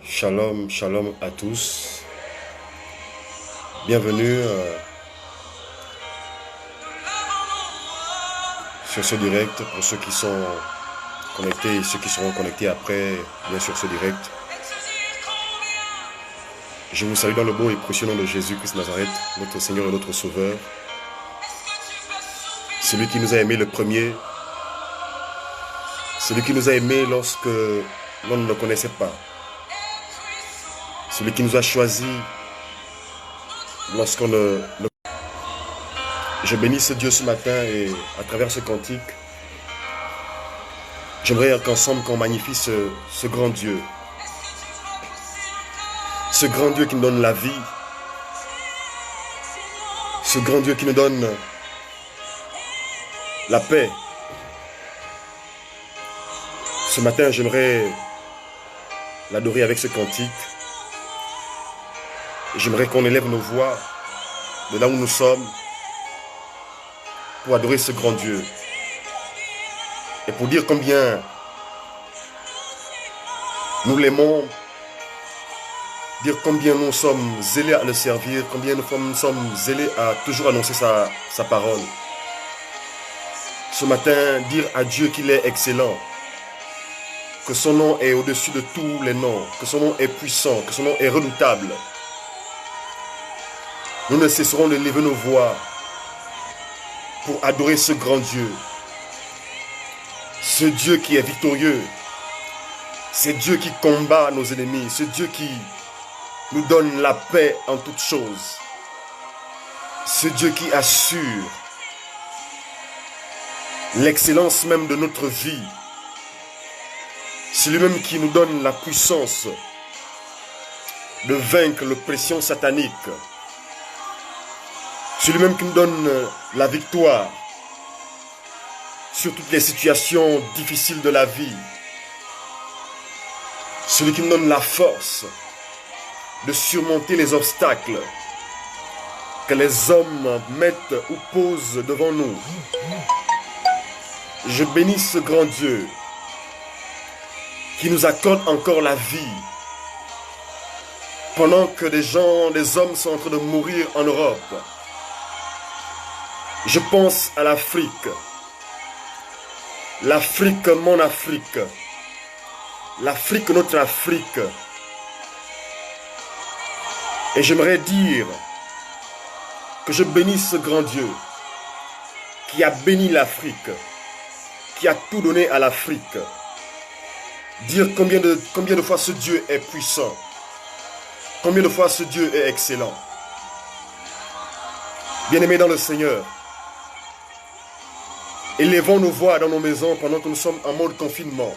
Shalom, shalom à tous. Bienvenue sur ce direct pour ceux qui sont connectés et ceux qui seront connectés après, bien sûr, ce direct. Je vous salue dans le beau et précieux nom de Jésus-Christ Nazareth, notre Seigneur et notre Sauveur. Celui qui nous a aimés le premier, celui qui nous a aimés lorsque l'on ne le connaissait pas. Celui qui nous a choisis lorsqu'on ne... Je bénis ce Dieu ce matin et à travers ce cantique, j'aimerais qu'ensemble qu'on magnifie ce grand Dieu. Ce grand Dieu qui nous donne la vie. Ce grand Dieu qui nous donne la paix. Ce matin, j'aimerais l'adorer avec ce cantique. J'aimerais qu'on élève nos voix de là où nous sommes pour adorer ce grand Dieu et pour dire combien nous l'aimons, dire combien nous sommes zélés à le servir, combien nous sommes zélés à toujours annoncer sa parole. Ce matin, dire à Dieu qu'il est excellent, que son nom est au-dessus de tous les noms, que son nom est puissant, que son nom est redoutable. Nous ne cesserons de lever nos voix pour adorer ce grand Dieu. Ce Dieu qui est victorieux. Ce Dieu qui combat nos ennemis. Ce Dieu qui nous donne la paix en toutes choses. Ce Dieu qui assure l'excellence même de notre vie. C'est lui-même qui nous donne la puissance de vaincre l'oppression satanique. C'est lui-même qui nous donne la victoire sur toutes les situations difficiles de la vie. Celui qui nous donne la force de surmonter les obstacles que les hommes mettent ou posent devant nous. Je bénis ce grand Dieu qui nous accorde encore la vie pendant que des hommes sont en train de mourir en Europe. Je pense à l'Afrique. L'Afrique, mon Afrique. L'Afrique, notre Afrique. Et j'aimerais dire que je bénis ce grand Dieu qui a béni l'Afrique, qui a tout donné à l'Afrique. Dire combien de fois ce Dieu est puissant, combien de fois ce Dieu est excellent. Bien-aimés dans le Seigneur, élevons nos voix dans nos maisons pendant que nous sommes en mode confinement.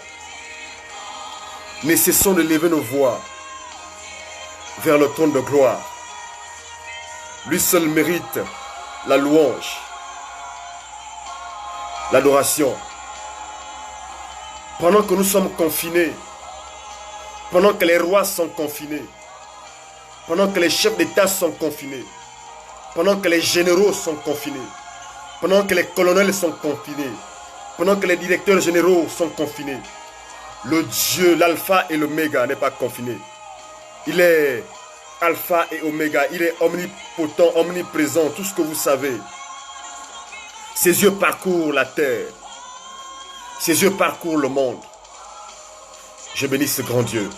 Ne cessons de lever nos voix vers le trône de gloire. Lui seul mérite la louange, l'adoration. Pendant que nous sommes confinés, pendant que les rois sont confinés, pendant que les chefs d'État sont confinés, pendant que les généraux sont confinés, pendant que les colonels sont confinés, pendant que les directeurs généraux sont confinés, le Dieu, l'alpha et l'oméga n'est pas confiné. Il est alpha et oméga, il est omnipotent, omniprésent, tout ce que vous savez. Ses yeux parcourent la terre, ses yeux parcourent le monde. Je bénis ce grand Dieu.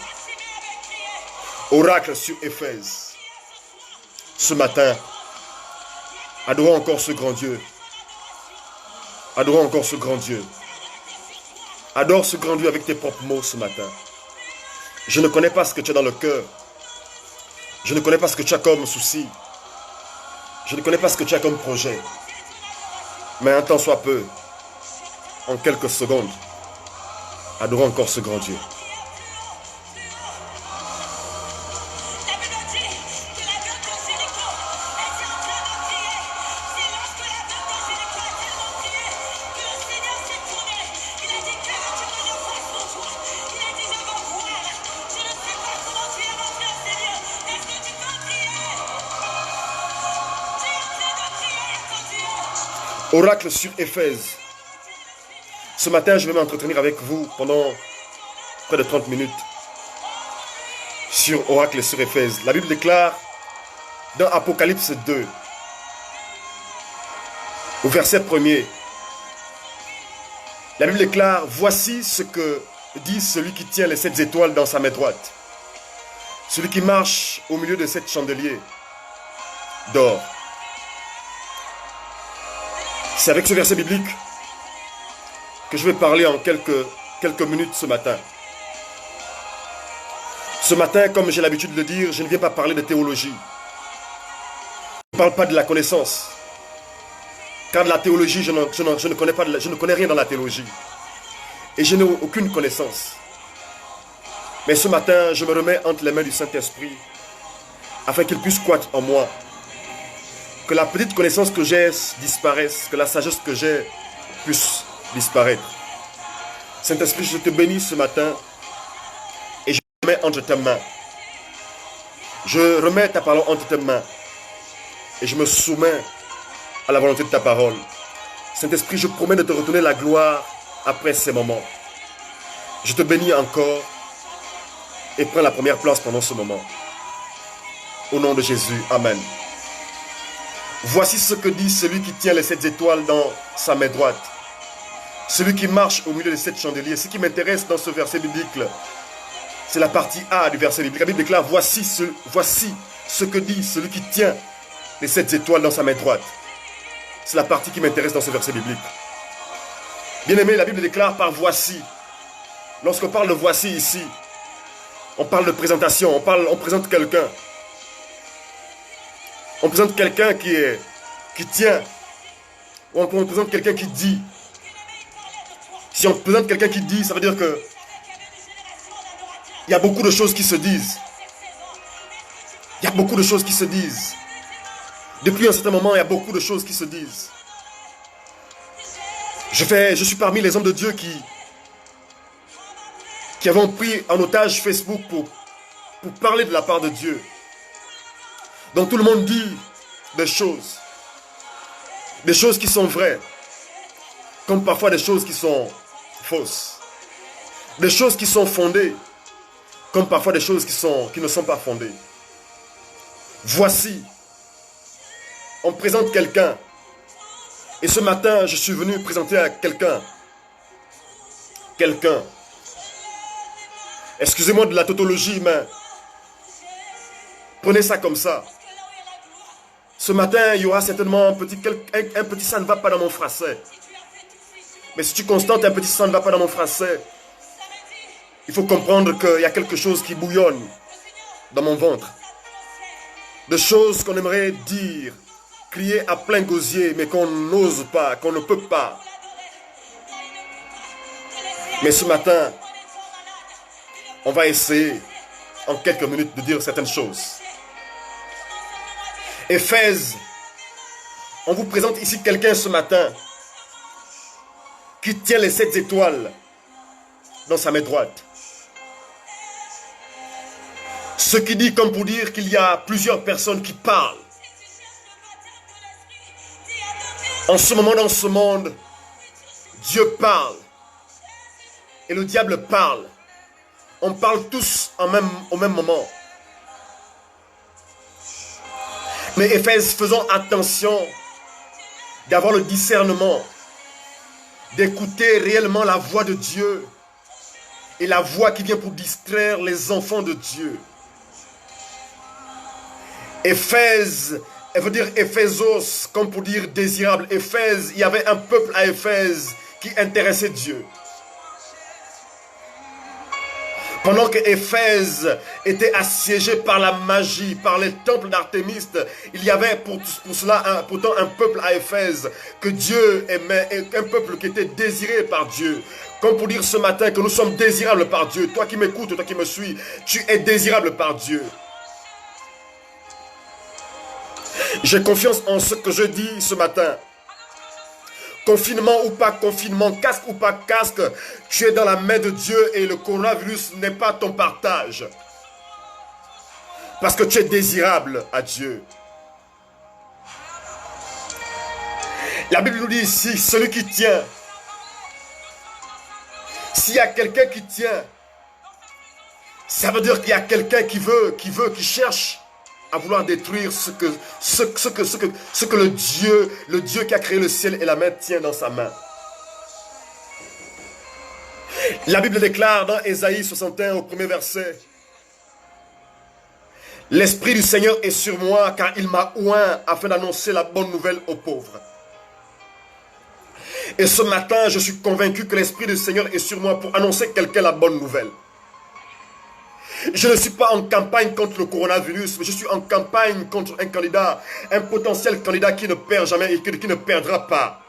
Oracle sur Éphèse. Ce matin, adorons encore ce grand Dieu. Adorons encore ce grand Dieu. Adore ce grand Dieu avec tes propres mots ce matin. Je ne connais pas ce que tu as dans le cœur. Je ne connais pas ce que tu as comme souci. Je ne connais pas ce que tu as comme projet. Mais un temps soit peu, en quelques secondes, adorons encore ce grand Dieu. Oracle sur Éphèse. Ce matin, je vais m'entretenir avec vous pendant près de 30 minutes sur Oracle sur Éphèse. La Bible déclare dans Apocalypse 2, au verset 1er, la Bible déclare: voici ce que dit celui qui tient les 7 étoiles dans sa main droite, celui qui marche au milieu de 7 chandeliers d'or. C'est avec ce verset biblique que je vais parler en quelques minutes ce matin. Ce matin, comme j'ai l'habitude de le dire, je ne viens pas parler de théologie. Je ne parle pas de la connaissance. Car de la théologie, je ne connais rien dans la théologie. Et je n'ai aucune connaissance. Mais ce matin, je me remets entre les mains du Saint-Esprit afin qu'il puisse croître en moi. Que la petite connaissance que j'ai disparaisse, que la sagesse que j'ai puisse disparaître. Saint-Esprit, je te bénis ce matin et je remets entre tes mains. Je remets ta parole entre tes mains et je me soumets à la volonté de ta parole. Saint-Esprit, je promets de te retourner la gloire après ces moments. Je te bénis encore et prends la première place pendant ce moment. Au nom de Jésus, Amen. Voici ce que dit celui qui tient les 7 étoiles dans sa main droite. Celui qui marche au milieu des 7 chandeliers. Ce qui m'intéresse dans ce verset biblique, c'est la partie A du verset biblique. La Bible déclare: voici ce que dit celui qui tient les 7 étoiles dans sa main droite. C'est la partie qui m'intéresse dans ce verset biblique. Bien aimé, la Bible déclare par voici. Lorsqu'on parle de voici ici, on parle de présentation, on présente quelqu'un. On présente quelqu'un qui tient, ou on présente quelqu'un qui dit. Si on présente quelqu'un qui dit, ça veut dire que il y a beaucoup de choses qui se disent. Il y a beaucoup de choses qui se disent. Depuis un certain moment, il y a beaucoup de choses qui se disent. Je suis parmi les hommes de Dieu qui avons pris en otage Facebook pour parler de la part de Dieu. Donc tout le monde dit des choses qui sont vraies, comme parfois des choses qui sont fausses, des choses qui sont fondées, comme parfois des choses qui ne sont pas fondées. Voici, on présente quelqu'un, et ce matin je suis venu présenter à quelqu'un. Excusez-moi de la tautologie, mais prenez ça comme ça. Ce matin, il y aura certainement un petit ça ne va pas dans mon français. Mais si tu constates un petit ça ne va pas dans mon français, il faut comprendre qu'il y a quelque chose qui bouillonne dans mon ventre. Des choses qu'on aimerait dire, crier à plein gosier, mais qu'on n'ose pas, qu'on ne peut pas. Mais ce matin, on va essayer en quelques minutes de dire certaines choses. Éphèse, on vous présente ici quelqu'un ce matin qui tient les 7 étoiles dans sa main droite. Ce qui dit comme pour dire qu'il y a plusieurs personnes qui parlent. En ce moment, dans ce monde, Dieu parle et le diable parle. On parle tous au même moment. Mais Éphèse, faisons attention d'avoir le discernement, d'écouter réellement la voix de Dieu et la voix qui vient pour distraire les enfants de Dieu. Éphèse Elle veut dire Éphésos, comme pour dire désirable. Éphèse, il y avait un peuple à Éphèse qui intéressait Dieu. Pendant que Éphèse était assiégée par la magie, par les temples d'Artémis, il y avait pour cela pourtant un peuple à Éphèse que Dieu aimait, et un peuple qui était désiré par Dieu. Comme pour dire ce matin que nous sommes désirables par Dieu. Toi qui m'écoutes, toi qui me suis, tu es désirable par Dieu. J'ai confiance en ce que je dis ce matin. Confinement ou pas confinement, casque ou pas casque, tu es dans la main de Dieu et le coronavirus n'est pas ton partage. Parce que tu es désirable à Dieu. La Bible nous dit ici, celui qui tient, s'il y a quelqu'un qui tient, ça veut dire qu'il y a quelqu'un qui qui cherche à vouloir détruire ce que le Dieu qui a créé le ciel et la mer tient dans sa main. La Bible déclare dans Ésaïe 61 au premier verset, « L'Esprit du Seigneur est sur moi car il m'a oint afin d'annoncer la bonne nouvelle aux pauvres. » Et ce matin, je suis convaincu que l'Esprit du Seigneur est sur moi pour annoncer quelqu'un la bonne nouvelle. Je ne suis pas en campagne contre le coronavirus, mais je suis en campagne contre un candidat, un potentiel candidat qui ne perd jamais et qui ne perdra pas.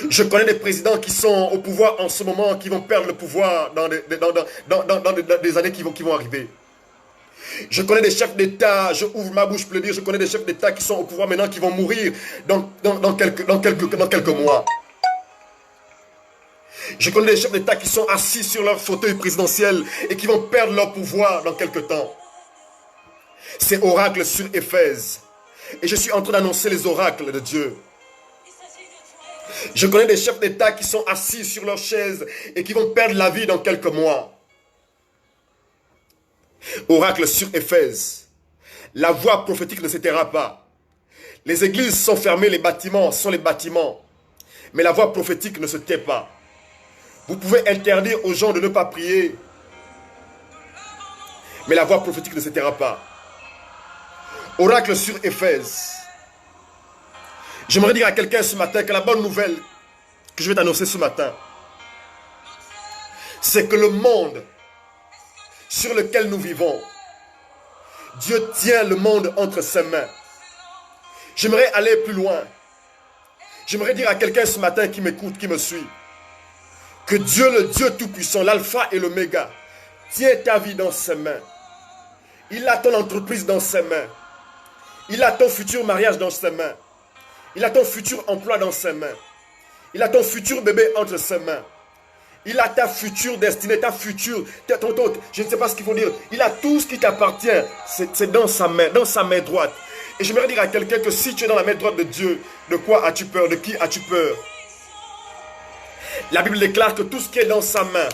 Je connais des présidents qui sont au pouvoir en ce moment, qui vont perdre le pouvoir dans des années qui vont arriver. Je connais des chefs d'État, je ouvre ma bouche pour le dire, je connais des chefs d'État qui sont au pouvoir maintenant, qui vont mourir dans quelques mois. Je connais des chefs d'État qui sont assis sur leur fauteuil présidentiel et qui vont perdre leur pouvoir dans quelques temps. C'est oracle sur Éphèse. Et je suis en train d'annoncer les oracles de Dieu. Je connais des chefs d'État qui sont assis sur leur chaise et qui vont perdre la vie dans quelques mois. Oracle sur Éphèse. La voix prophétique ne s'éteindra pas. Les églises sont fermées, les bâtiments sont les bâtiments. Mais la voix prophétique ne se tait pas. Vous pouvez interdire aux gens de ne pas prier. Mais la voix prophétique ne se taira pas. Oracle sur Éphèse. J'aimerais dire à quelqu'un ce matin que la bonne nouvelle que je vais t'annoncer ce matin, c'est que le monde sur lequel nous vivons, Dieu tient le monde entre ses mains. J'aimerais aller plus loin. J'aimerais dire à quelqu'un ce matin qui m'écoute, qui me suit, que Dieu, le Dieu Tout-Puissant, l'Alpha et l'Oméga, tient ta vie dans ses mains. Il a ton entreprise dans ses mains. Il a ton futur mariage dans ses mains. Il a ton futur emploi dans ses mains. Il a ton futur bébé entre ses mains. Il a ta future destinée, ta future, je ne sais pas ce qu'il faut dire. Il a tout ce qui t'appartient. C'est dans sa main droite. Et j'aimerais dire à quelqu'un que si tu es dans la main droite de Dieu, de quoi as-tu peur? De qui as-tu peur? La Bible déclare que tout ce qui est dans sa main,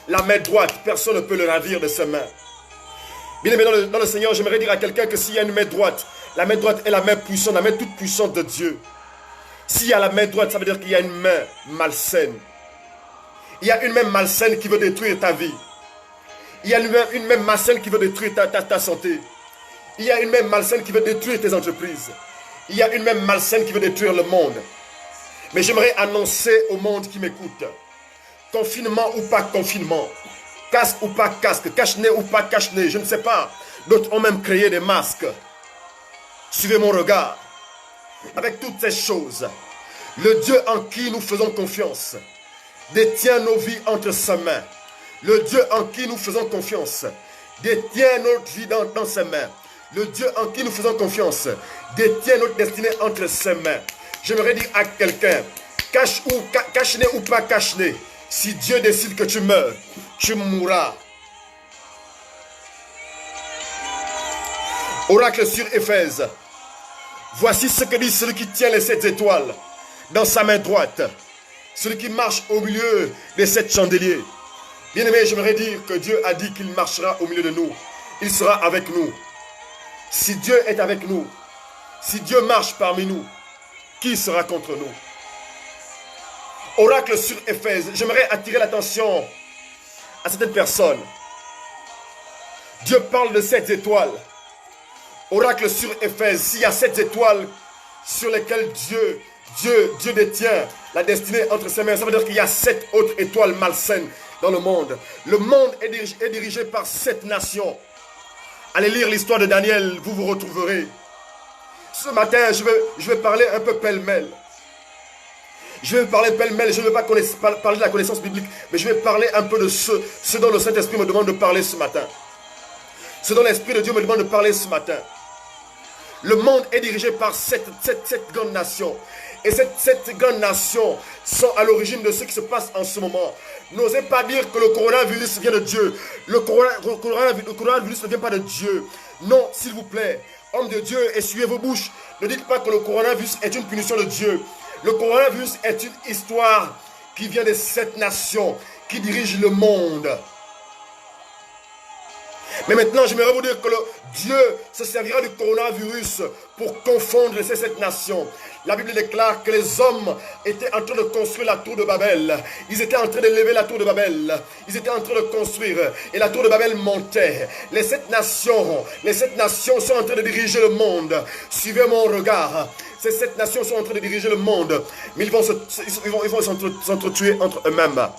la main droite, personne ne peut le ravir de ses mains. Bien aimé dans le Seigneur, j'aimerais dire à quelqu'un que s'il y a une main droite, la main droite est la main puissante, la main toute puissante de Dieu. S'il y a la main droite, ça veut dire qu'il y a une main malsaine. Il y a une main malsaine qui veut détruire ta vie. Il y a une main malsaine qui veut détruire ta santé. Il y a une main malsaine qui veut détruire tes entreprises. Il y a une main malsaine qui veut détruire le monde. Mais j'aimerais annoncer au monde qui m'écoute, confinement ou pas confinement, casque ou pas casque, cache-nez ou pas cache-nez, je ne sais pas. D'autres ont même créé des masques. Suivez mon regard. Avec toutes ces choses, le Dieu en qui nous faisons confiance détient nos vies entre ses mains. Le Dieu en qui nous faisons confiance détient notre vie dans ses mains. Le Dieu en qui nous faisons confiance détient notre destinée entre ses mains. J'aimerais dire à quelqu'un, cache-nez ou pas cache-nez, si Dieu décide que tu meurs, tu mourras. Oracle sur Éphèse. Voici ce que dit celui qui tient les 7 étoiles dans sa main droite. Celui qui marche au milieu des 7 chandeliers. Bien aimé, j'aimerais dire que Dieu a dit qu'il marchera au milieu de nous. Il sera avec nous. Si Dieu est avec nous, si Dieu marche parmi nous, qui sera contre nous? Oracle sur Éphèse. J'aimerais attirer l'attention à certaines personnes. Dieu parle de 7 étoiles oracle sur Éphèse, s'il y a 7 étoiles sur lesquelles Dieu détient la destinée entre ses mains, ça veut dire qu'il y a 7 autres étoiles malsaines dans le monde. Le monde est dirigé par 7 nations. Allez lire l'histoire de Daniel, vous vous retrouverez. Ce matin, je vais parler un peu pêle-mêle. Je vais parler pêle-mêle, je ne vais pas parler de la connaissance biblique, mais je vais parler un peu de ce dont le Saint-Esprit me demande de parler ce matin. Ce dont l'Esprit de Dieu me demande de parler ce matin. Le monde est dirigé par sept grandes nations. Et ces 7 grandes nations sont à l'origine de ce qui se passe en ce moment. N'osez pas dire que le coronavirus vient de Dieu. Le coronavirus ne vient pas de Dieu. Non, s'il vous plaît. Homme de Dieu, essuyez vos bouches. Ne dites pas que le coronavirus est une punition de Dieu. Le coronavirus est une histoire qui vient de 7 nations qui dirigent le monde. Mais maintenant, j'aimerais vous dire que Dieu se servira du coronavirus pour confondre ces 7 nations. La Bible déclare que les hommes étaient en train de construire la tour de Babel. Ils étaient en train de lever la tour de Babel. Ils étaient en train de construire. Et la tour de Babel montait. Les 7 nations sont en train de diriger le monde. Suivez mon regard. Ces 7 nations sont en train de diriger le monde. Mais ils vont s'entretuer entre eux-mêmes.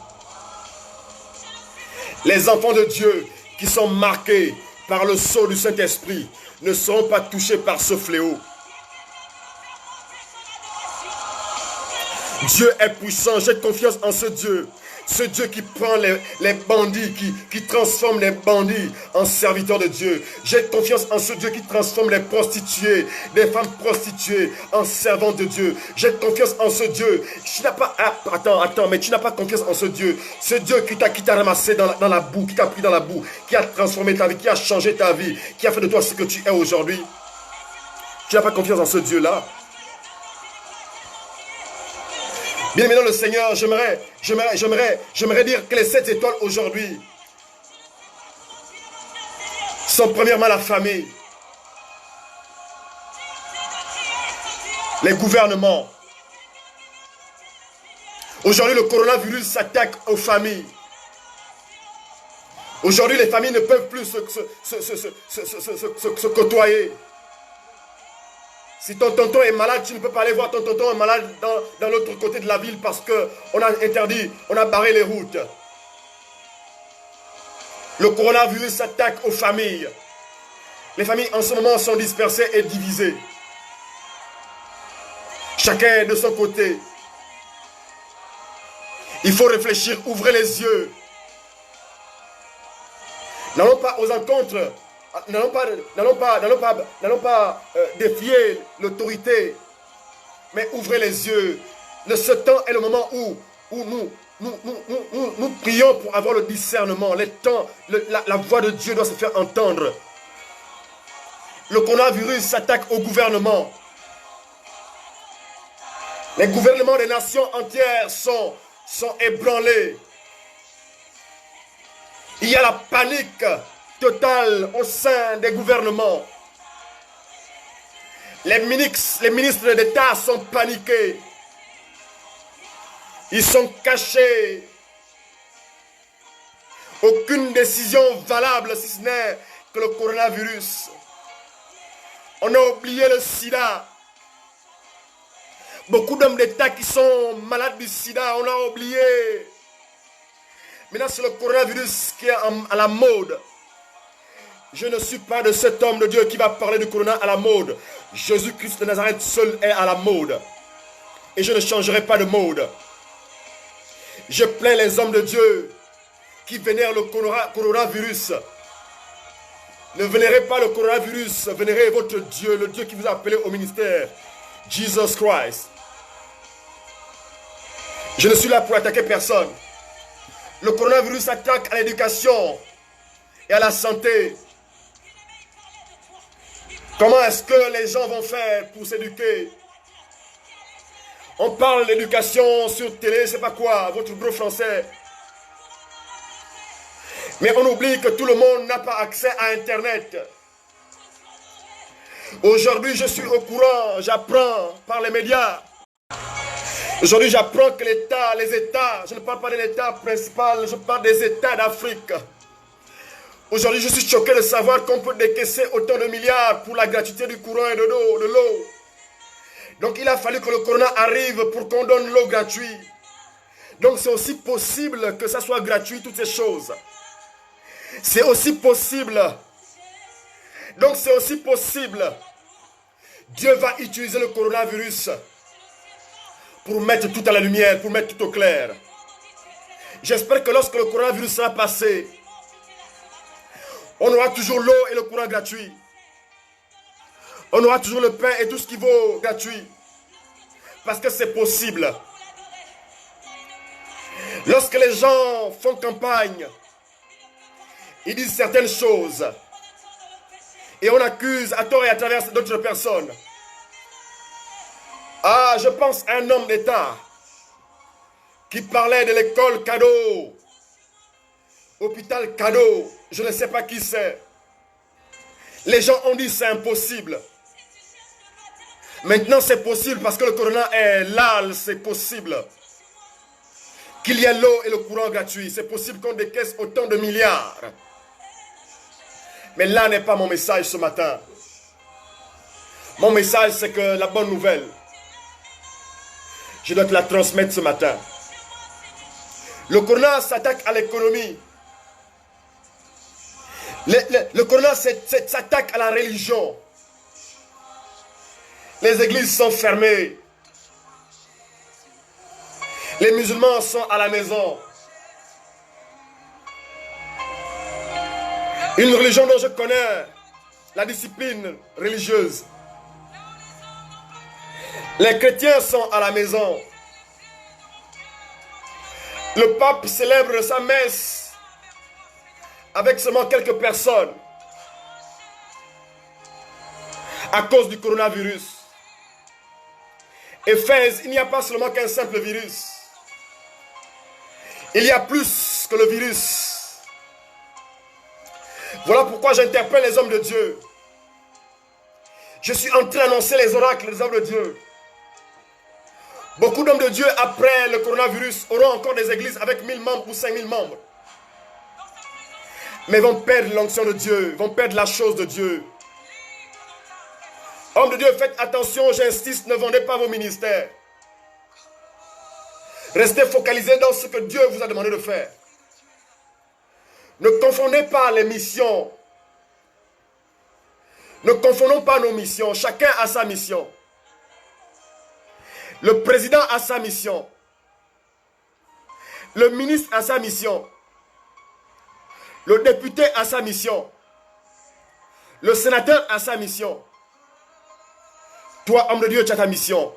Les enfants de Dieu qui sont marqués par le sceau du Saint-Esprit ne seront pas touchés par ce fléau. Dieu est puissant, j'ai confiance en ce Dieu. Ce Dieu qui prend les bandits, qui transforme les bandits en serviteurs de Dieu. J'ai confiance en ce Dieu qui transforme les prostituées, les femmes prostituées en servantes de Dieu. J'ai confiance en ce Dieu. Tu n'as pas, mais tu n'as pas confiance en ce Dieu. Ce Dieu qui t'a ramassé dans la boue, qui t'a pris dans la boue, qui a transformé ta vie, qui a changé ta vie, qui a fait de toi ce que tu es aujourd'hui. Tu n'as pas confiance en ce Dieu-là. Bien aimé dans le Seigneur, j'aimerais dire que les 7 étoiles aujourd'hui sont premièrement la famille, les gouvernements. Aujourd'hui, le coronavirus s'attaque aux familles. Aujourd'hui, les familles ne peuvent plus se côtoyer. Si ton tonton est malade, tu ne peux pas aller voir ton tonton est malade dans l'autre côté de la ville parce qu'on a interdit, on a barré les routes. Le coronavirus s'attaque aux familles. Les familles en ce moment sont dispersées et divisées. Chacun de son côté. Il faut réfléchir, ouvrez les yeux. N'allons pas aux encontres. N'allons pas défier l'autorité, mais ouvrez les yeux. Ce temps est le moment où nous prions pour avoir le discernement. La voix de Dieu doit se faire entendre. Le coronavirus s'attaque au gouvernement. Les gouvernements des nations entières sont ébranlés. Il y a la panique totale au sein des gouvernements. Les ministres d'État sont paniqués. Ils sont cachés. Aucune décision valable si ce n'est que le coronavirus. On a oublié le sida. Beaucoup d'hommes d'État qui sont malades du sida, on a oublié. Maintenant, c'est le coronavirus qui est à la mode. Je ne suis pas de cet homme de Dieu qui va parler du corona à la mode. Jésus-Christ de Nazareth seul est à la mode. Et je ne changerai pas de mode. Je plains les hommes de Dieu qui vénèrent le coronavirus. Ne vénérez pas le coronavirus, vénérez votre Dieu, le Dieu qui vous a appelé au ministère. Jesus Christ. Je ne suis là pour attaquer personne. Le coronavirus attaque à l'éducation et à la santé. Comment est-ce que les gens vont faire pour s'éduquer? On parle d'éducation sur télé, c'est pas quoi, votre gros français. Mais on oublie que tout le monde n'a pas accès à Internet. Aujourd'hui, je suis au courant, j'apprends par les médias. Aujourd'hui, j'apprends que les États, je ne parle pas de l'État principal, je parle des États d'Afrique, Aujourd'hui, je suis choqué de savoir qu'on peut décaisser autant de milliards pour la gratuité du courant et de l'eau. Donc il a fallu que le corona arrive pour qu'on donne l'eau gratuite. Donc c'est aussi possible que ça soit gratuit, toutes ces choses. C'est aussi possible. Donc c'est aussi possible. Dieu va utiliser le coronavirus pour mettre tout à la lumière, pour mettre tout au clair. J'espère que lorsque le coronavirus sera passé, on aura toujours l'eau et le courant gratuit. On aura toujours le pain et tout ce qui vaut gratuit. Parce que c'est possible. Lorsque les gens font campagne, ils disent certaines choses. Et on accuse à tort et à travers d'autres personnes. Ah, je pense à un homme d'État qui parlait de l'école cadeau, hôpital cadeau, je ne sais pas qui c'est. Les gens ont dit c'est impossible. Maintenant c'est possible parce que le corona est là, c'est possible. Qu'il y ait l'eau et le courant gratuit, c'est possible qu'on décaisse autant de milliards. Mais là n'est pas mon message ce matin. Mon message c'est que la bonne nouvelle, je dois te la transmettre ce matin. Le corona s'attaque à l'économie. Le corona s'attaque à la religion. Les églises sont fermées. Les musulmans sont à la maison. Une religion dont je connais la discipline religieuse. Les chrétiens sont à la maison. Le pape célèbre sa messe avec seulement quelques personnes à cause du coronavirus. Éphèse, il n'y a pas seulement qu'un simple virus. Il y a plus que le virus. Voilà pourquoi j'interpelle les hommes de Dieu. Je suis en train d'annoncer les oracles des hommes de Dieu. Beaucoup d'hommes de Dieu, après le coronavirus, auront encore des églises avec 1000 membres ou 5000 membres. Mais vont perdre l'onction de Dieu, vont perdre la chose de Dieu. Hommes de Dieu, faites attention, j'insiste, ne vendez pas vos ministères. Restez focalisés dans ce que Dieu vous a demandé de faire. Ne confondez pas les missions. Ne confondons pas nos missions. Chacun a sa mission. Le président a sa mission. Le ministre a sa mission. Le député a sa mission. Le sénateur a sa mission. Toi, homme de Dieu, tu as ta mission.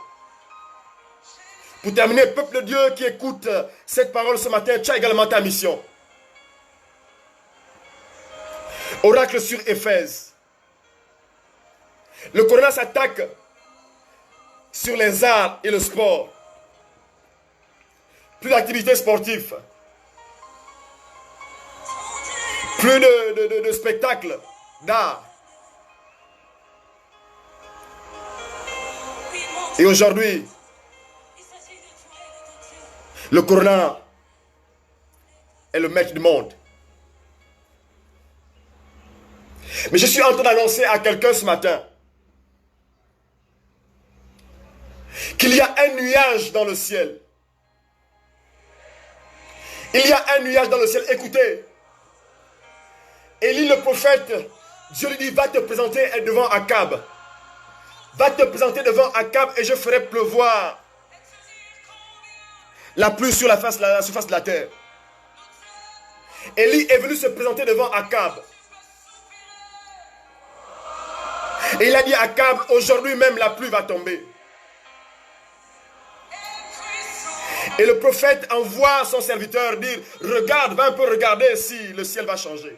Pour terminer, peuple de Dieu qui écoute cette parole ce matin, tu as également ta mission. Oracle sur Éphèse. Le corona s'attaque sur les arts et le sport. Plus d'activités sportives. Plus de spectacles d'art. Et aujourd'hui, le corona est le maître du monde. Mais je suis en train d'annoncer à quelqu'un ce matin qu'il y a un nuage dans le ciel. Il y a un nuage dans le ciel. Écoutez, Élie le prophète, Dieu lui dit, va te présenter devant Akab. Va te présenter devant Akab et je ferai pleuvoir la pluie sur la surface de la terre. Élie est venu se présenter devant Akab. Et il a dit à Akab, aujourd'hui même la pluie va tomber. Et le prophète envoie son serviteur dire, regarde, va un peu regarder si le ciel va changer.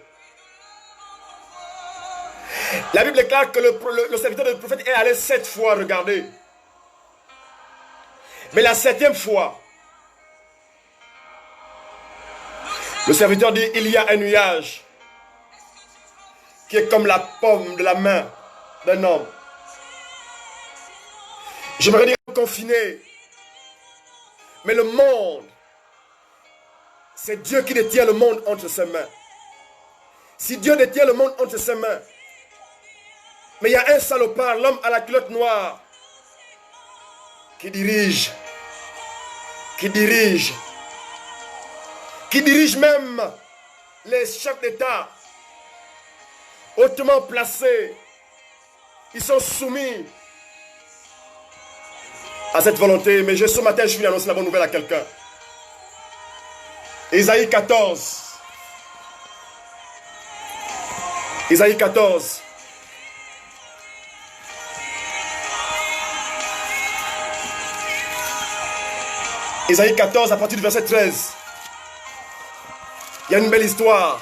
La Bible déclare que le serviteur du prophète est allé 7 fois regarder. Mais la 7e fois, le serviteur dit, il y a un nuage qui est comme la paume de la main d'un homme. J'aimerais dire confiné. Mais le monde, c'est Dieu qui détient le monde entre ses mains. Si Dieu détient le monde entre ses mains, mais il y a un salopard, l'homme à la culotte noire, qui dirige même les chefs d'État hautement placés. Ils sont soumis à cette volonté. Mais ce matin, je suis venu annoncer la bonne nouvelle à quelqu'un. Ésaïe 14. Ésaïe 14. Ésaïe 14 à partir du verset 13. Il y a une belle histoire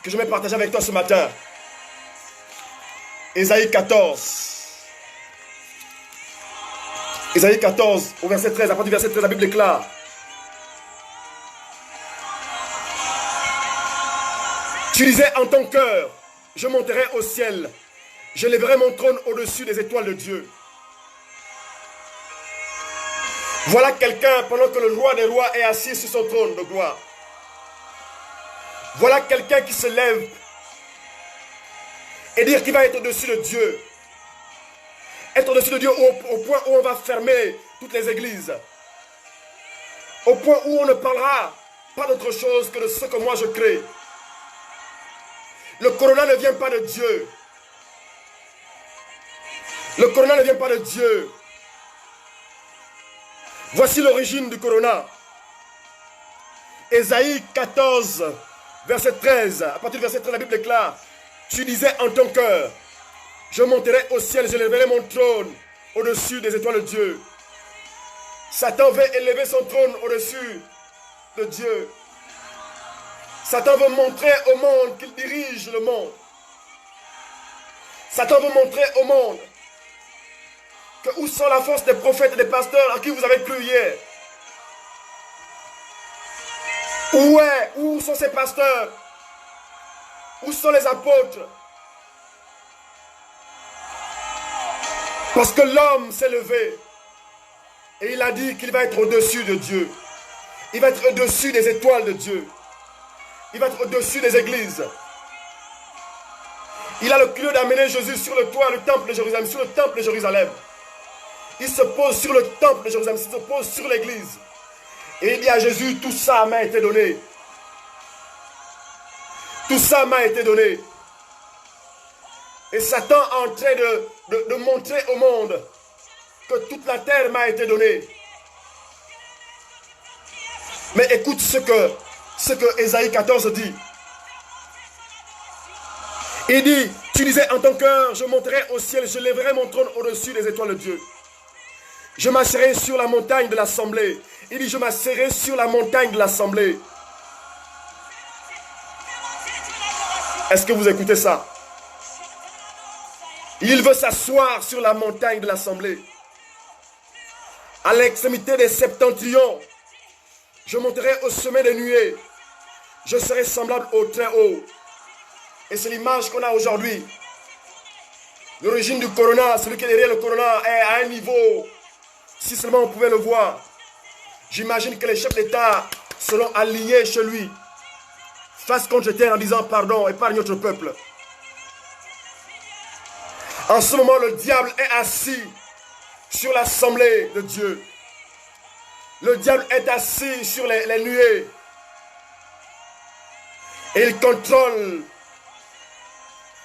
que je vais partager avec toi ce matin. Ésaïe 14. Ésaïe 14 au verset 13. À partir du verset 13, la Bible déclare: Tu disais en ton cœur, je monterai au ciel, je lèverai mon trône au-dessus des étoiles de Dieu. Voilà quelqu'un, pendant que le roi des rois est assis sur son trône de gloire. Voilà quelqu'un qui se lève et dire qu'il va être au-dessus de Dieu. Être au-dessus de Dieu au point où on va fermer toutes les églises. Au point où on ne parlera pas d'autre chose que de ce que moi je crée. Le corona ne vient pas de Dieu. Le corona ne vient pas de Dieu. Voici l'origine du corona. Ésaïe 14, verset 13. À partir du verset 13, la Bible déclare: Tu disais en ton cœur, je monterai au ciel, je lèverai mon trône au-dessus des étoiles de Dieu. Satan veut élever son trône au-dessus de Dieu. Satan veut montrer au monde qu'il dirige le monde. Satan veut montrer au monde que où sont la force des prophètes et des pasteurs à qui vous avez cru hier? Où sont ces pasteurs? Où sont les apôtres? Parce que l'homme s'est levé et il a dit qu'il va être au-dessus de Dieu. Il va être au-dessus des étoiles de Dieu. Il va être au-dessus des églises. Il a le culot d'amener Jésus sur le toit, le temple de Jérusalem, sur le temple de Jérusalem. Il se pose sur le temple de Jérusalem, il se pose sur l'église. Et il dit à Jésus, tout ça m'a été donné. Tout ça m'a été donné. Et Satan est en train de montrer au monde que toute la terre m'a été donnée. Mais écoute ce que Ésaïe 14 dit. Il dit, tu disais en ton cœur, je monterai au ciel, je lèverai mon trône au-dessus des étoiles de Dieu. Je m'asserai sur la montagne de l'assemblée. Il dit, je m'asserai sur la montagne de l'assemblée. Est-ce que vous écoutez ça? Il veut s'asseoir sur la montagne de l'assemblée. À l'extrémité des septentrions, je monterai au sommet des nuées. Je serai semblable au très haut. Et c'est l'image qu'on a aujourd'hui. L'origine du corona, celui qui est derrière le corona est à un niveau. Si seulement on pouvait le voir. J'imagine que les chefs d'État seront alignés chez lui. Face contre terre en disant pardon, épargne notre peuple. En ce moment, le diable est assis sur l'assemblée de Dieu. Le diable est assis sur les nuées. Et il contrôle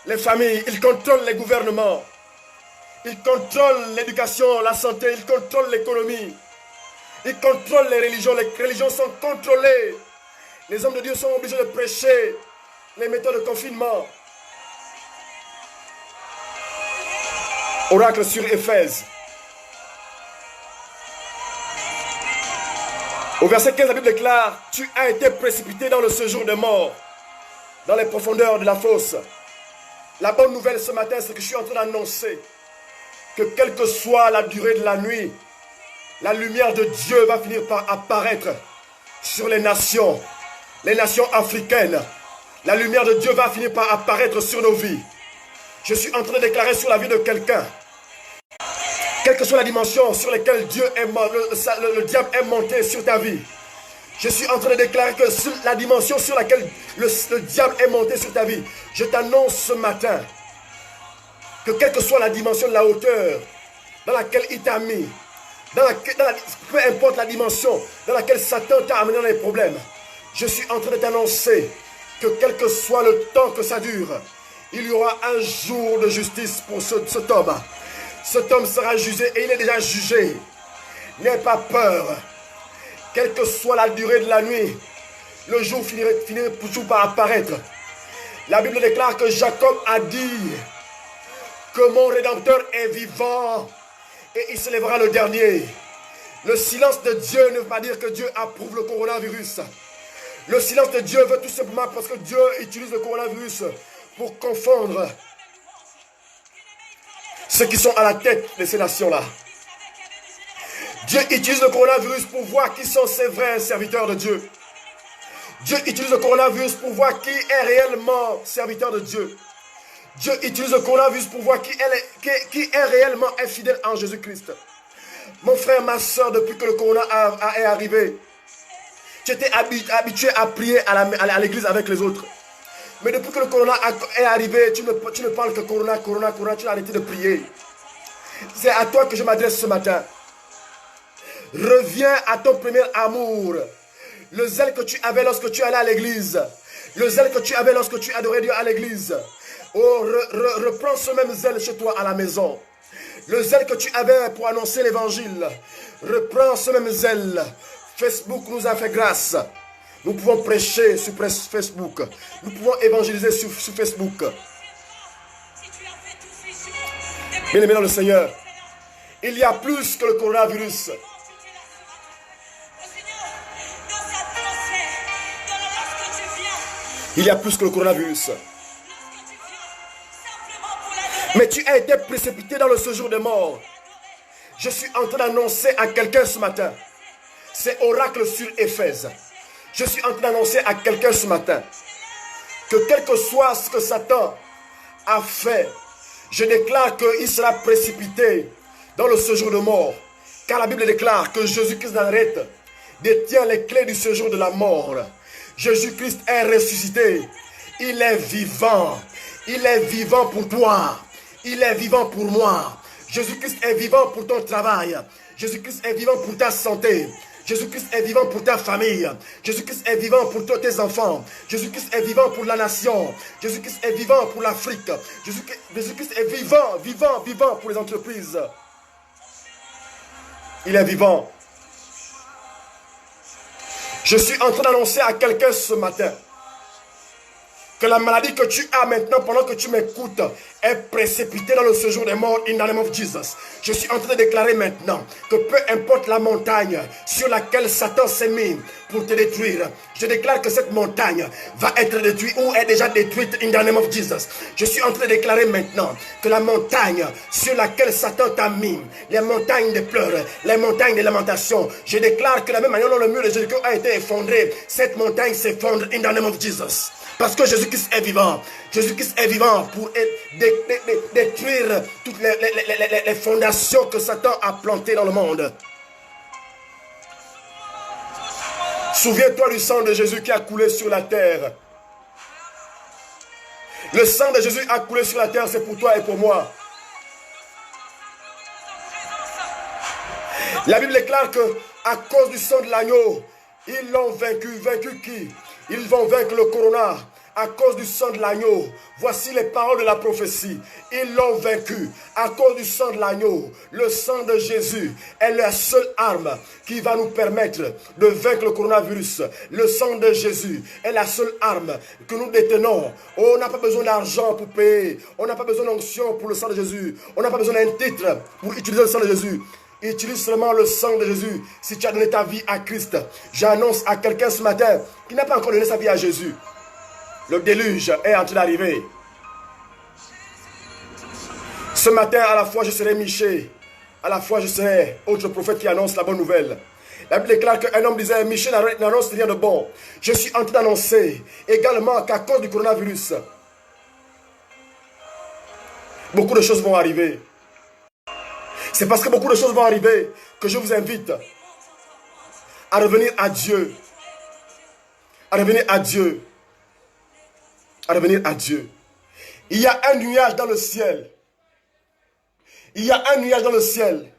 les familles, il contrôle les gouvernements. Il contrôle l'éducation, la santé, il contrôle l'économie. Il contrôle les religions. Les religions sont contrôlées. Les hommes de Dieu sont obligés de prêcher les méthodes de confinement. Oracle sur Éphèse. Au verset 15, la Bible déclare: Tu as été précipité dans le séjour des morts, dans les profondeurs de la fosse. La bonne nouvelle ce matin, c'est que je suis en train d'annoncer que quelle que soit la durée de la nuit, la lumière de Dieu va finir par apparaître sur les nations africaines. La lumière de Dieu va finir par apparaître sur nos vies. Je suis en train de déclarer sur la vie de quelqu'un, quelle que soit la dimension sur laquelle le diable est monté sur ta vie, Je suis en train de déclarer que sur la dimension sur laquelle le diable est monté sur ta vie, je t'annonce ce matin que quelle que soit la dimension de la hauteur dans laquelle il t'a mis, peu importe la dimension dans laquelle Satan t'a amené dans les problèmes, je suis en train de t'annoncer que quel que soit le temps que ça dure, il y aura un jour de justice pour cet homme. Cet homme sera jugé et il est déjà jugé. N'aie pas peur. Quelle que soit la durée de la nuit, le jour finirait toujours par apparaître. La Bible déclare que Jacob a dit que mon Rédempteur est vivant et il se lèvera le dernier. Le silence de Dieu ne veut pas dire que Dieu approuve le coronavirus. Le silence de Dieu veut tout simplement parce que Dieu utilise le coronavirus pour confondre ceux qui sont à la tête de ces nations-là. Dieu utilise le coronavirus pour voir qui sont ces vrais serviteurs de Dieu. Dieu utilise le coronavirus pour voir qui est réellement serviteur de Dieu. Dieu utilise le coronavirus pour voir qui est réellement infidèle en Jésus-Christ. Mon frère, ma soeur, depuis que le corona est arrivé, tu étais habitué à prier à l'église avec les autres. Mais depuis que le corona est arrivé, tu ne parles que corona, tu as arrêté de prier. C'est à toi que je m'adresse ce matin. Reviens à ton premier amour. Le zèle que tu avais lorsque tu allais à l'église. Le zèle que tu avais lorsque tu adorais Dieu à l'église. Oh, reprends ce même zèle chez toi à la maison. Le zèle que tu avais pour annoncer l'évangile. Reprends ce même zèle. Facebook nous a fait grâce. Nous pouvons prêcher sur Facebook. Nous pouvons évangéliser sur Facebook. Bien-aimés dans le Seigneur, il y a plus que le coronavirus. Il y a plus que le coronavirus. Mais tu as été précipité dans le séjour des morts. Je suis en train d'annoncer à quelqu'un ce matin. C'est oracle sur Éphèse. Je suis en train d'annoncer à quelqu'un ce matin que quel que soit ce que Satan a fait, je déclare qu'il sera précipité dans le séjour de mort. Car la Bible déclare que Jésus-Christ de Nazareth détient les clés du séjour de la mort. Jésus-Christ est ressuscité. Il est vivant. Il est vivant pour toi. Il est vivant pour moi. Jésus-Christ est vivant pour ton travail. Jésus-Christ est vivant pour ta santé. Jésus-Christ est vivant pour ta famille. Jésus-Christ est vivant pour tes enfants. Jésus-Christ est vivant pour la nation. Jésus-Christ est vivant pour l'Afrique. Jésus-Christ est vivant pour les entreprises. Il est vivant. Je suis en train d'annoncer à quelqu'un ce matin que la maladie que tu as maintenant pendant que tu m'écoutes est précipitée dans le séjour des morts in the name of Jesus. Je suis en train de déclarer maintenant que peu importe la montagne sur laquelle Satan s'est mis pour te détruire, je déclare que cette montagne va être détruite ou est déjà détruite in the name of Jesus. Je suis en train de déclarer maintenant que la montagne sur laquelle Satan t'a mis, les montagnes de pleurs, les montagnes de lamentations, je déclare que de la même manière dont le mur de Jéricho a été effondré, cette montagne s'effondre in the name of Jesus. Parce que Jésus-Christ est vivant. Jésus-Christ est vivant pour détruire toutes les fondations que Satan a plantées dans le monde. Souviens-toi du sang de Jésus qui a coulé sur la terre. Le sang de Jésus a coulé sur la terre, c'est pour toi et pour moi. La Bible déclare que à cause du sang de l'agneau, ils l'ont vaincu. Vaincu qui? Ils vont vaincre le corona à cause du sang de l'agneau. Voici les paroles de la prophétie. Ils l'ont vaincu à cause du sang de l'agneau. Le sang de Jésus est la seule arme qui va nous permettre de vaincre le coronavirus. Le sang de Jésus est la seule arme que nous détenons. On n'a pas besoin d'argent pour payer. On n'a pas besoin d'onction pour le sang de Jésus. On n'a pas besoin d'un titre pour utiliser le sang de Jésus. Utilise seulement le sang de Jésus si tu as donné ta vie à Christ. J'annonce à quelqu'un ce matin qui n'a pas encore donné sa vie à Jésus. Le déluge est en train d'arriver. Ce matin, à la fois je serai Michée, à la fois je serai autre prophète qui annonce la bonne nouvelle. La Bible déclare qu'un homme disait, Michée n'annonce rien de bon. Je suis en train d'annoncer également qu'à cause du coronavirus, beaucoup de choses vont arriver. C'est parce que beaucoup de choses vont arriver que je vous invite à revenir à Dieu à revenir à Dieu. À revenir à Dieu. Il y a un nuage dans le ciel. Il y a un nuage dans le ciel.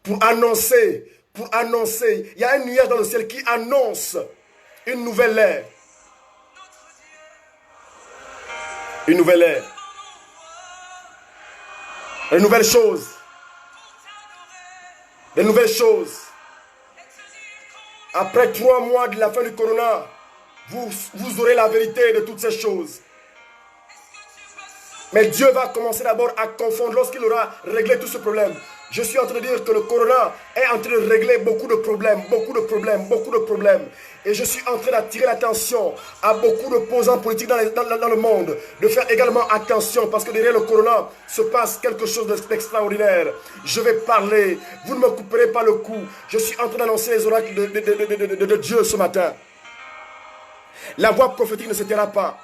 Pour annoncer. Il y a un nuage dans le ciel qui annonce une nouvelle ère. Une nouvelle ère. Une nouvelle chose. Des nouvelles choses. Après 3 mois de la fin du corona, vous aurez la vérité de toutes ces choses. Mais Dieu va commencer d'abord à confondre lorsqu'il aura réglé tout ce problème. Je suis en train de dire que le corona est en train de régler beaucoup de problèmes. Et je suis en train d'attirer l'attention à beaucoup d'opposants politiques dans le monde. De faire également attention parce que derrière le corona se passe quelque chose d'extraordinaire. Je vais parler. Vous ne me couperez pas le cou. Je suis en train d'annoncer les oracles de Dieu ce matin. La voix prophétique ne se taira pas.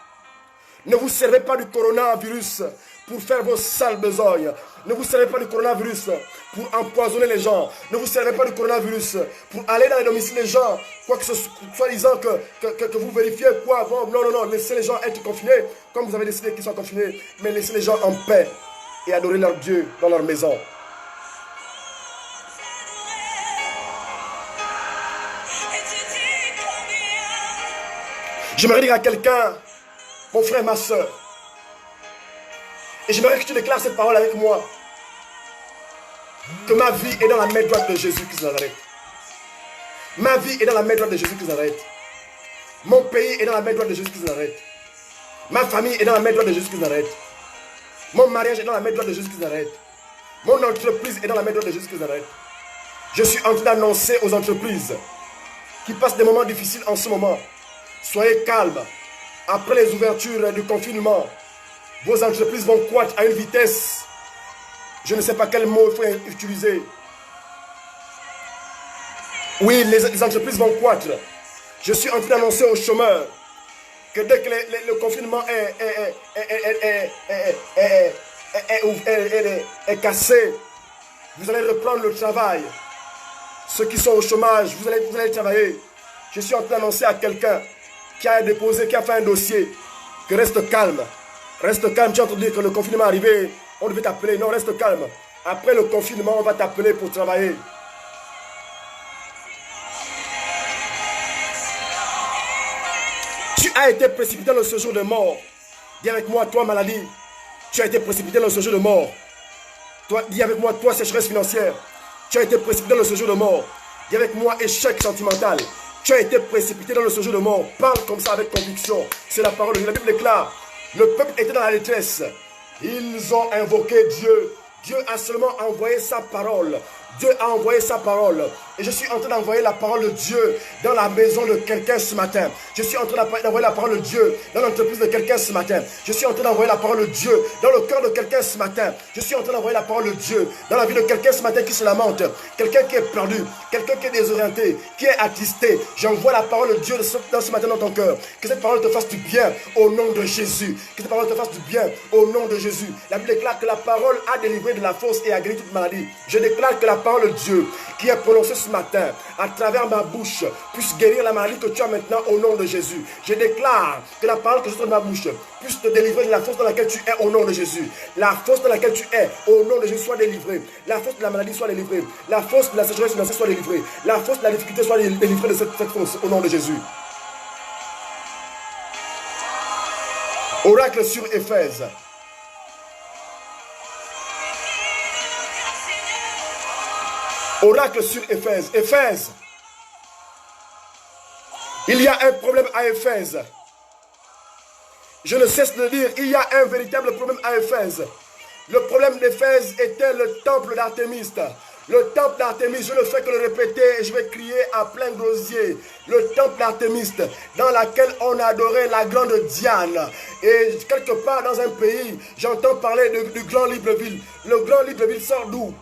Ne vous servez pas du coronavirus pour faire vos sales besognes. Ne vous servez pas du coronavirus pour empoisonner les gens. Ne vous servez pas du coronavirus pour aller dans les domiciles des gens, quoi que ce soit disant que vous vérifiez quoi avant. Non. Laissez les gens être confinés comme vous avez décidé qu'ils soient confinés. Mais laissez les gens en paix et adorer leur Dieu dans leur maison. J'aimerais dire à quelqu'un, mon frère, ma soeur, et j'aimerais que tu déclares cette parole avec moi, que ma vie est dans la main droite de Jésus-Christ de Nazareth. Ma vie est dans la main droite de Jésus-Christ de Nazareth. Mon pays est dans la main droite de Jésus-Christ de Nazareth. Ma famille est dans la main droite de Jésus-Christ de Nazareth. Mon mariage est dans la main droite de Jésus-Christ de Nazareth. Mon entreprise est dans la main droite de Jésus-Christ de Nazareth. Je suis en train d'annoncer aux entreprises qui passent des moments difficiles en ce moment. Soyez calmes. Après les ouvertures du confinement, vos entreprises vont croître à une vitesse. Je ne sais pas quel mot il faut utiliser. Oui, les entreprises vont croître. Je suis en train d'annoncer aux chômeurs que dès que le confinement est cassé, vous allez reprendre le travail. Ceux qui sont au chômage, vous allez travailler. Je suis en train d'annoncer à quelqu'un qui a déposé, qui a fait un dossier, que reste calme. Reste calme, tu as entendu dire que le confinement est arrivé, on devait t'appeler. Non, reste calme. Après le confinement, on va t'appeler pour travailler. Tu as été précipité dans le séjour de mort. Dis avec moi, toi maladie. Tu as été précipité dans le séjour de mort. Toi, dis avec moi, toi sécheresse financière. Tu as été précipité dans le séjour de mort. Dis avec moi, échec sentimental. Tu as été précipité dans le séjour de mort. Parle comme ça avec conviction. C'est la parole de Dieu. La Bible déclare, le peuple était dans la détresse. Ils ont invoqué Dieu. Dieu a seulement envoyé sa parole. Dieu a envoyé sa parole. Et je suis en train d'envoyer la parole de Dieu dans la maison de quelqu'un ce matin. Je suis en train d'envoyer la parole de Dieu dans l'entreprise de quelqu'un ce matin. Je suis en train d'envoyer la parole de Dieu dans le cœur de quelqu'un ce matin. Je suis en train d'envoyer la parole de Dieu dans la vie de quelqu'un ce matin qui se lamente. Quelqu'un qui est perdu. Quelqu'un qui est désorienté. Qui est attristé. J'envoie la parole de Dieu dans ce matin dans ton cœur. Que cette parole te fasse du bien au nom de Jésus. Que cette parole te fasse du bien au nom de Jésus. La Bible déclare que la parole a délivré de la fausse et a guéri toute maladie. Je déclare que la parole de Dieu qui est prononcée ce matin à travers ma bouche puisse guérir la maladie que tu as maintenant au nom de Jésus. Je déclare que la parole que je sors de ma bouche puisse te délivrer de la fosse dans laquelle tu es au nom de Jésus. La fosse dans laquelle tu es au nom de Jésus soit délivrée. La fosse de la maladie soit délivrée. La fosse de la sécheresse financière soit délivrée. La fosse de la difficulté soit délivrée de cette fosse au nom de Jésus. Oracle sur Éphèse. Oracle sur Éphèse. Éphèse. Il y a un problème à Éphèse. Je ne cesse de dire, il y a un véritable problème à Éphèse. Le problème d'Éphèse était le temple d'Artémis. Le temple d'Artémis, je ne fais que le répéter et je vais crier à plein d'osier. Le temple d'Artémis, dans lequel on adorait la grande Diane. Et quelque part dans un pays, j'entends parler du grand Libreville. Le grand Libreville sort d'où?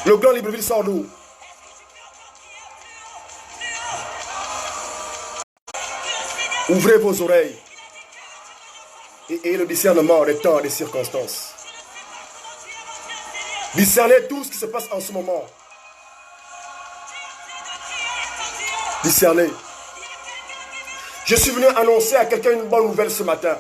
Le grand Libreville sort d'où? Ouvrez vos oreilles et le discernement des temps et des circonstances. Discernez tout ce qui se passe en ce moment. Discernez. Je suis venu annoncer à quelqu'un une bonne nouvelle ce matin.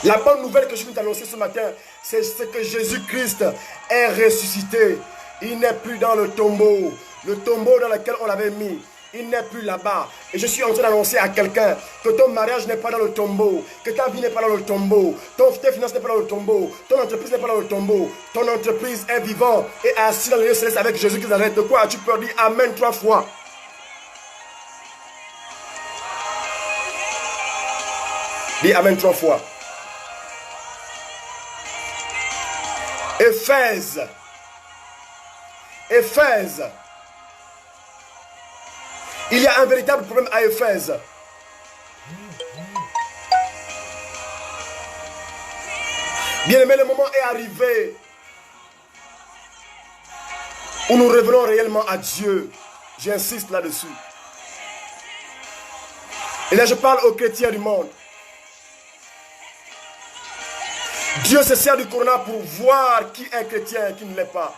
La bonne nouvelle que je suis venu t'annoncer ce matin, c'est que Jésus-Christ est ressuscité. Il n'est plus dans le tombeau. Le tombeau dans lequel on l'avait mis. Il n'est plus là-bas. Et je suis en train d'annoncer à quelqu'un que ton mariage n'est pas dans le tombeau, que ta vie n'est pas dans le tombeau, tes finances n'est pas dans le tombeau, ton entreprise n'est pas dans le tombeau. Ton entreprise est vivante et assise dans le lieu céleste avec Jésus qui arrête. De quoi as-tu peur? Dis Amen 3 fois. Dis Amen 3 fois. Éphèse. Éphèse. Il y a un véritable problème à Éphèse. Bien-aimé, le moment est arrivé où nous revenons réellement à Dieu. J'insiste là-dessus. Et là, je parle aux chrétiens du monde. Dieu se sert du corona pour voir qui est chrétien et qui ne l'est pas.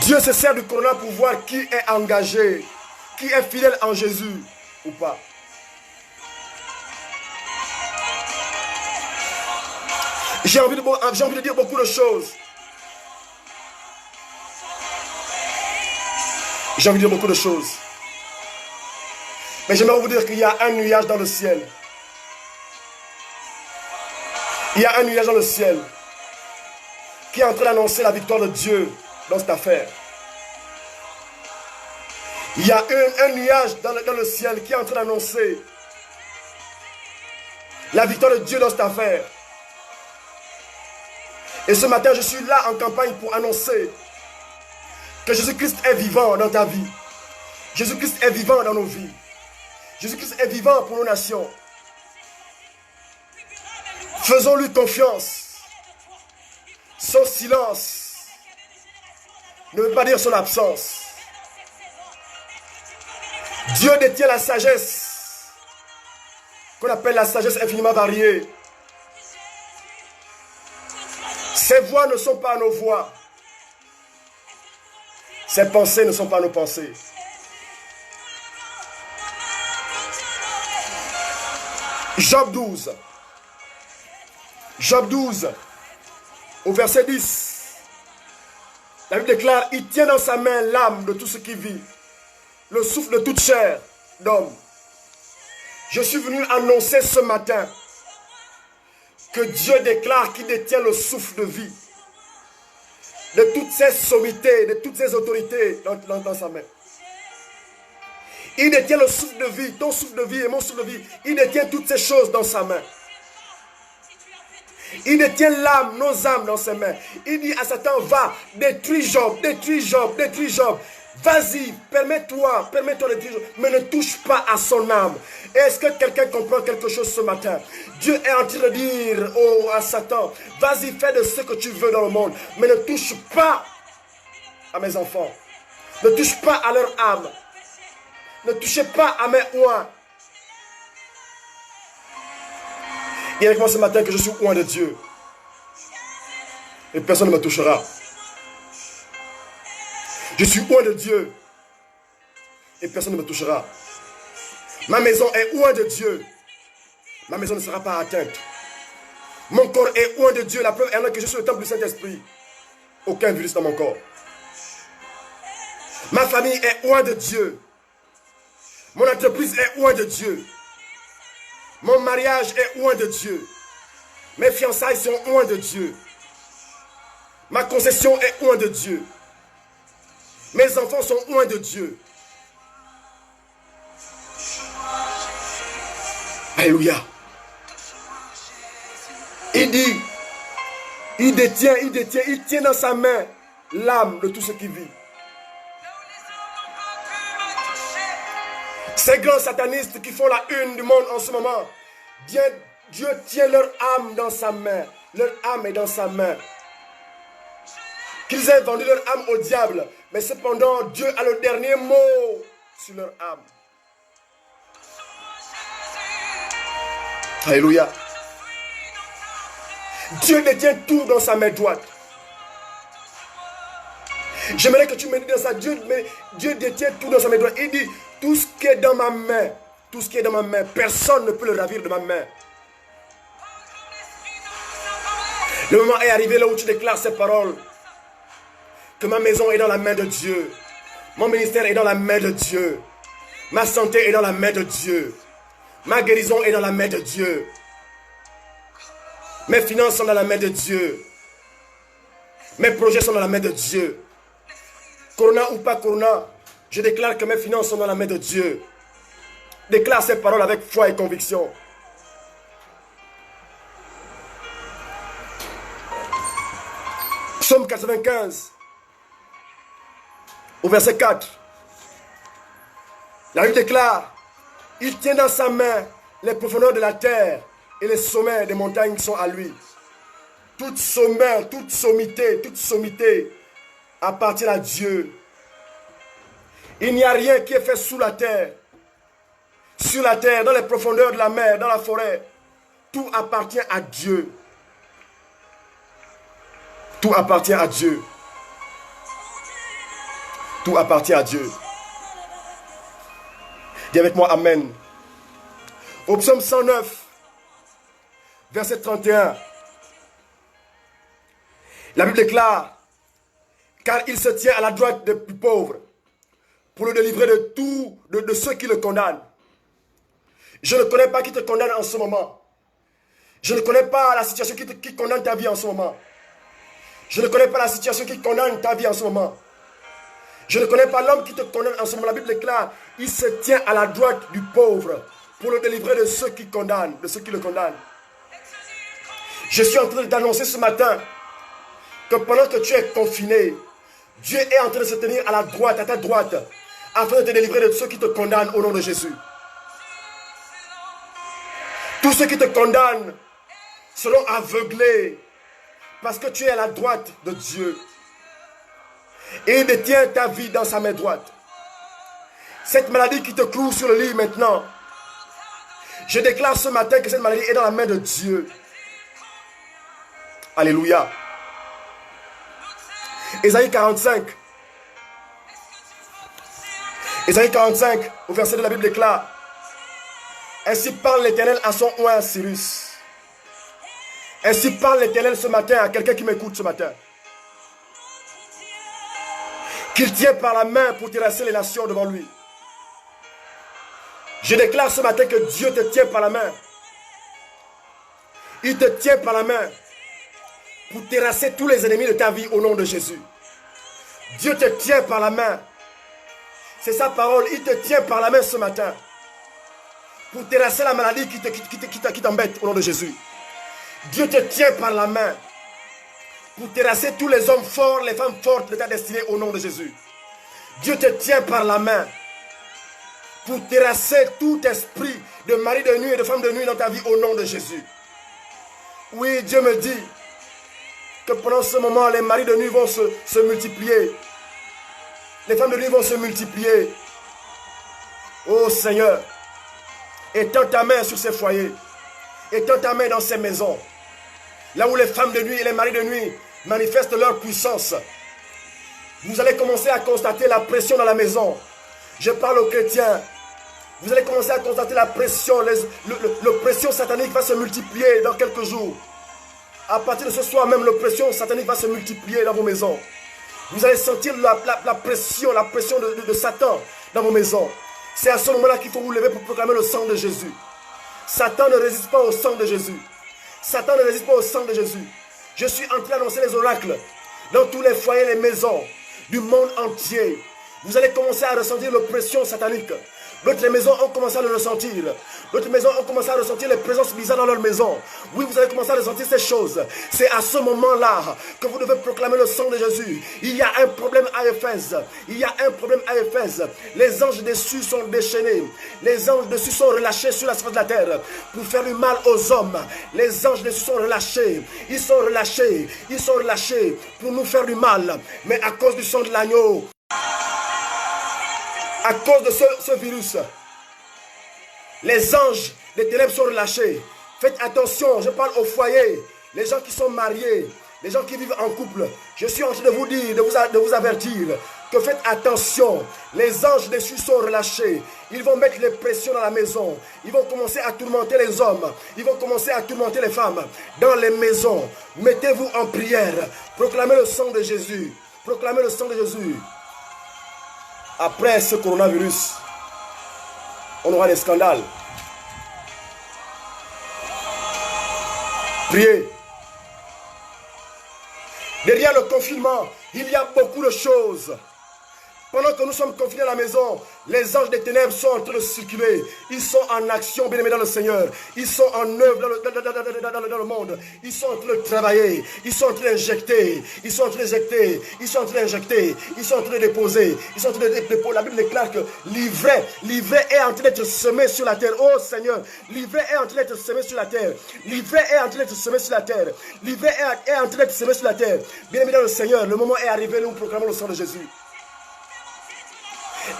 Dieu se sert du corona pour voir qui est engagé, qui est fidèle en Jésus ou pas. J'ai envie de dire beaucoup de choses. J'ai envie de dire beaucoup de choses. Mais j'aimerais vous dire qu'il y a un nuage dans le ciel. Il y a un nuage dans le ciel qui est en train d'annoncer la victoire de Dieu dans cette affaire. Il y a un nuage dans le ciel qui est en train d'annoncer la victoire de Dieu dans cette affaire. Et ce matin, je suis là en campagne pour annoncer que Jésus-Christ est vivant dans ta vie. Jésus-Christ est vivant dans nos vies. Jésus-Christ est vivant pour nos nations. Faisons-lui confiance. Son silence ne veut pas dire son absence. Dieu détient la sagesse qu'on appelle la sagesse infiniment variée. Ses voix ne sont pas nos voix. Ses pensées ne sont pas nos pensées. Job 12. Job 12, au verset 10. La Bible déclare, il tient dans sa main l'âme de tout ce qui vit, le souffle de toute chair d'homme. Je suis venu annoncer ce matin que Dieu déclare qu'il détient le souffle de vie de toutes ces sommités, de toutes ces autorités dans sa main. Il détient le souffle de vie, ton souffle de vie et mon souffle de vie. Il détient toutes ces choses dans sa main. Il détient l'âme, nos âmes dans ses mains. Il dit à Satan, va, détruis Job, détruis Job, détruis Job. Vas-y, permets-toi de détruire Job, mais ne touche pas à son âme. Est-ce que quelqu'un comprend quelque chose ce matin? Dieu est en train de dire à Satan, vas-y, fais de ce que tu veux dans le monde, mais ne touche pas à mes enfants. Ne touche pas à leur âme. Ne touchez pas à mes oins. Et avec moi ce matin que je suis oint de Dieu. Et personne ne me touchera. Je suis oint de Dieu. Et personne ne me touchera. Ma maison est oint de Dieu. Ma maison ne sera pas atteinte. Mon corps est oint de Dieu. La preuve est que je suis le temple du Saint-Esprit. Aucun virus dans mon corps. Ma famille est oint de Dieu. Mon entreprise est oint de Dieu. Mon mariage est oint de Dieu. Mes fiançailles sont oint de Dieu. Ma concession est oint de Dieu. Mes enfants sont oint de Dieu. Alléluia. Il dit, il tient dans sa main l'âme de tout ce qui vit. Ces grands satanistes qui font la une du monde en ce moment, Dieu tient leur âme dans sa main. Leur âme est dans sa main. Qu'ils aient vendu leur âme au diable, mais cependant, Dieu a le dernier mot sur leur âme. Alléluia. Dieu détient tout dans sa main droite. J'aimerais que tu me dises dans ça, Dieu détient tout dans sa main droite. Il dit, tout ce qui est dans ma main, tout ce qui est dans ma main, personne ne peut le ravir de ma main. Le moment est arrivé là où tu déclares ces paroles. Que ma maison est dans la main de Dieu. Mon ministère est dans la main de Dieu. Ma santé est dans la main de Dieu. Ma guérison est dans la main de Dieu. Mes finances sont dans la main de Dieu. Mes projets sont dans la main de Dieu. Corona ou pas Corona, je déclare que mes finances sont dans la main de Dieu. Déclare ces paroles avec foi et conviction. Psaume 95, au verset 4. La Bible déclare, il tient dans sa main les profondeurs de la terre et les sommets des montagnes sont à lui. Toute sommeur, toute sommité appartient à Dieu. Il n'y a rien qui est fait sous la terre, sur la terre, dans les profondeurs de la mer, dans la forêt. Tout appartient à Dieu. Tout appartient à Dieu. Tout appartient à Dieu. Dis avec moi Amen. Au psaume 109, verset 31. La Bible déclare, car il se tient à la droite des plus pauvres pour le délivrer de tout, de ceux qui le condamnent. Je ne connais pas qui te condamne en ce moment. Je ne connais pas la situation qui condamne ta vie en ce moment. Je ne connais pas la situation qui condamne ta vie en ce moment. Je ne connais pas l'homme qui te condamne en ce moment. La Bible déclare, il se tient à la droite du pauvre pour le délivrer de ceux qui condamnent, de ceux qui le condamnent. Je suis en train d'annoncer ce matin que pendant que tu es confiné, Dieu est en train de se tenir à la droite, à ta droite, afin de te délivrer de ceux qui te condamnent au nom de Jésus. Tous ceux qui te condamnent seront aveuglés parce que tu es à la droite de Dieu. Et il détient ta vie dans sa main droite. Cette maladie qui te cloue sur le lit maintenant, je déclare ce matin que cette maladie est dans la main de Dieu. Alléluia. Ésaïe 45. Ésaïe 45, au verset de la Bible déclare, ainsi parle l'Éternel à son oint Cyrus. Ainsi parle l'Éternel ce matin à quelqu'un qui m'écoute ce matin. Qu'il tient par la main pour terrasser les nations devant lui. Je déclare ce matin que Dieu te tient par la main. Il te tient par la main pour terrasser tous les ennemis de ta vie au nom de Jésus. Dieu te tient par la main. C'est sa parole. Il te tient par la main ce matin pour terrasser la maladie qui t'embête au nom de Jésus. Dieu te tient par la main pour terrasser tous les hommes forts, les femmes fortes de ta destinée au nom de Jésus. Dieu te tient par la main pour terrasser tout esprit de mari de nuit et de femme de nuit dans ta vie au nom de Jésus. Oui, Dieu me dit que pendant ce moment, les maris de nuit vont se multiplier. Les femmes de nuit vont se multiplier. Oh Seigneur, étends ta main sur ces foyers. Étends ta main dans ces maisons. Là où les femmes de nuit et les maris de nuit manifestent leur puissance. Vous allez commencer à constater la pression dans la maison. Je parle aux chrétiens. Vous allez commencer à constater la pression. L'oppression satanique va se multiplier dans quelques jours. À partir de ce soir même, l'oppression satanique va se multiplier dans vos maisons. Vous allez sentir la pression de Satan dans vos maisons. C'est à ce moment-là qu'il faut vous lever pour proclamer le sang de Jésus. Satan ne résiste pas au sang de Jésus. Satan ne résiste pas au sang de Jésus. Je suis en train d'annoncer les oracles dans tous les foyers, les maisons du monde entier. Vous allez commencer à ressentir l'oppression satanique. D'autres maisons ont commencé à le ressentir. D'autres maisons ont commencé à ressentir les présences bizarres dans leur maison. Oui, vous allez commencer à ressentir ces choses. C'est à ce moment-là que vous devez proclamer le sang de Jésus. Il y a un problème à Éphèse. Il y a un problème à Éphèse. Les anges dessus sont déchaînés. Les anges dessus sont relâchés sur la surface de la terre pour faire du mal aux hommes. Les anges dessus sont relâchés. Ils sont relâchés. Ils sont relâchés pour nous faire du mal. Mais à cause du sang de l'agneau, à cause de ce virus, les anges des ténèbres sont relâchés. Faites attention, je parle au foyer. les gens qui sont mariés, les gens qui vivent en couple, je suis en train de vous dire, de vous avertir que faites attention. Les anges déchus sont relâchés. Ils vont mettre les pressions dans la maison. Ils vont commencer à tourmenter les hommes. Ils vont commencer à tourmenter les femmes dans les maisons. Mettez-vous en prière. Proclamez le sang de Jésus. Proclamez le sang de Jésus. Après ce coronavirus, on aura des scandales. Priez. Derrière le confinement, il y a beaucoup de choses. Pendant que nous sommes confinés à la maison, les anges des ténèbres sont en train de circuler. Ils sont en action, bien aimés dans le Seigneur. Ils sont en œuvre dans le monde. Ils sont en train de travailler. Ils sont en train d'injecter. Ils sont en train d'injecter. Ils sont en train d'injecter. Ils sont en train de déposer. Ils sont en train de déposer. La Bible déclare que l'ivraie est en train d'être semé sur la terre. Oh Seigneur, l'ivraie est en train d'être semé sur la terre. L'ivraie est en train d'être semé sur la terre. L'ivraie est en train d'être semé sur la terre. Bien aimés dans le Seigneur, le moment est arrivé, nous proclamons le sang de Jésus.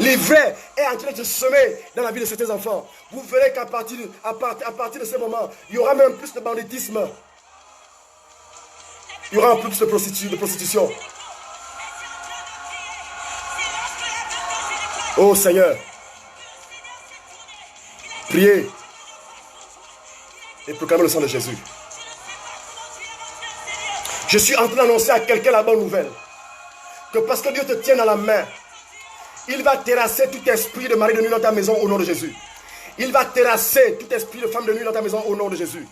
L'ivraie est en train de se semer dans la vie de certains enfants. Vous verrez qu'à partir de ce moment, il y aura même plus de banditisme. Il y aura plus de prostitution. Oh Seigneur, priez et proclamez le sang de Jésus. Je suis en train d'annoncer à quelqu'un la bonne nouvelle. Que parce que Dieu te tient dans la main, il va terrasser tout esprit de mari de nuit dans ta maison au nom de Jésus. Il va terrasser tout esprit de femme de nuit dans ta maison au nom de Jésus.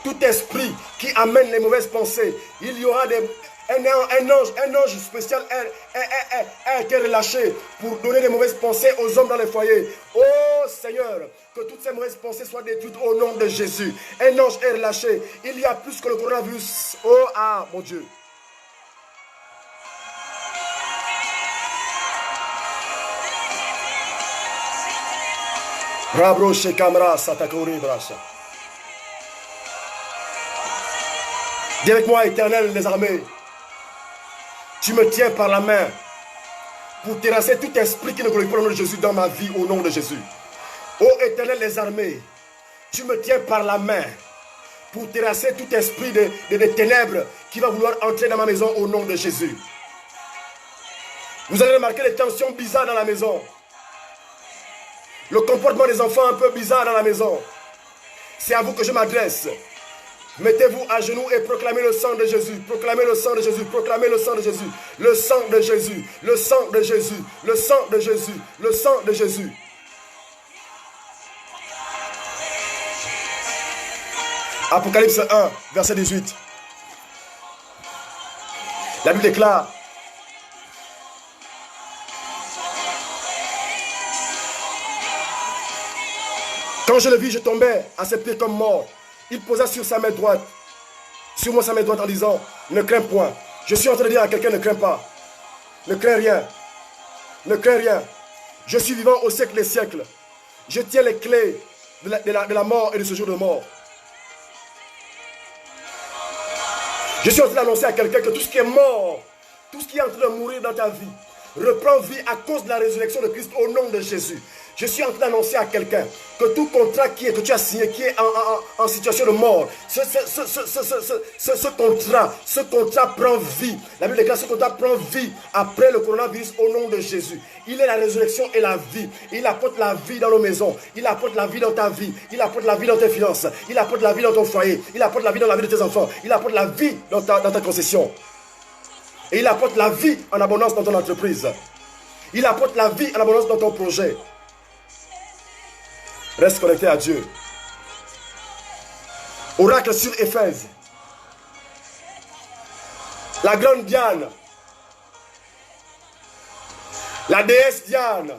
Tout esprit qui amène les mauvaises pensées. Il y aura un ange spécial a été relâché pour donner des mauvaises pensées aux hommes dans les foyers. Oh Seigneur, que toutes ces mauvaises pensées soient détruites au nom de Jésus. Un ange est relâché. Il y a plus que le coronavirus. Oh ah mon Dieu. Rabroche Kamra Satakori Brasha. Dis avec moi, Éternel des armées, tu me tiens par la main pour terrasser tout esprit qui ne glorifie pas le nom de Jésus dans ma vie au nom de Jésus. Ô Éternel des armées, tu me tiens par la main pour terrasser tout esprit de ténèbres qui va vouloir entrer dans ma maison au nom de Jésus. Vous allez remarquer les tensions bizarres dans la maison. Le comportement des enfants un peu bizarre dans la maison. C'est à vous que je m'adresse. Mettez-vous à genoux et proclamez le sang de Jésus. Proclamez le sang de Jésus. Proclamez le sang de Jésus. Le sang de Jésus. Le sang de Jésus. Le sang de Jésus. Le sang de Jésus. Apocalypse 1, verset 18. La Bible déclare: quand je le vis, je tombais à ses pieds comme mort. Il posa sur sa main droite, sur moi sa main droite en disant: ne crains point. Je suis en train de dire à quelqu'un: ne crains pas. Ne crains rien. Ne crains rien. Je suis vivant au siècle des siècles. Je tiens les clés de la mort et de ce jour de mort. Je suis en train d'annoncer à quelqu'un que tout ce qui est mort, tout ce qui est en train de mourir dans ta vie, reprend vie à cause de la résurrection de Christ au nom de Jésus. Je suis en train d'annoncer à quelqu'un que tout contrat que tu as signé, qui est en situation de mort, ce contrat prend vie. La Bible déclare que ce contrat prend vie après le coronavirus au nom de Jésus. Il est la résurrection et la vie. Il apporte la vie dans nos maisons. Il apporte la vie dans ta vie. Il apporte la vie dans tes finances. Il apporte la vie dans ton foyer. Il apporte la vie dans la vie de tes enfants. Il apporte la vie dans ta concession. Et il apporte la vie en abondance dans ton entreprise. Il apporte la vie en abondance dans ton projet. Reste connecté à Dieu. Oracle sur Éphèse. La grande Diane, la déesse Diane,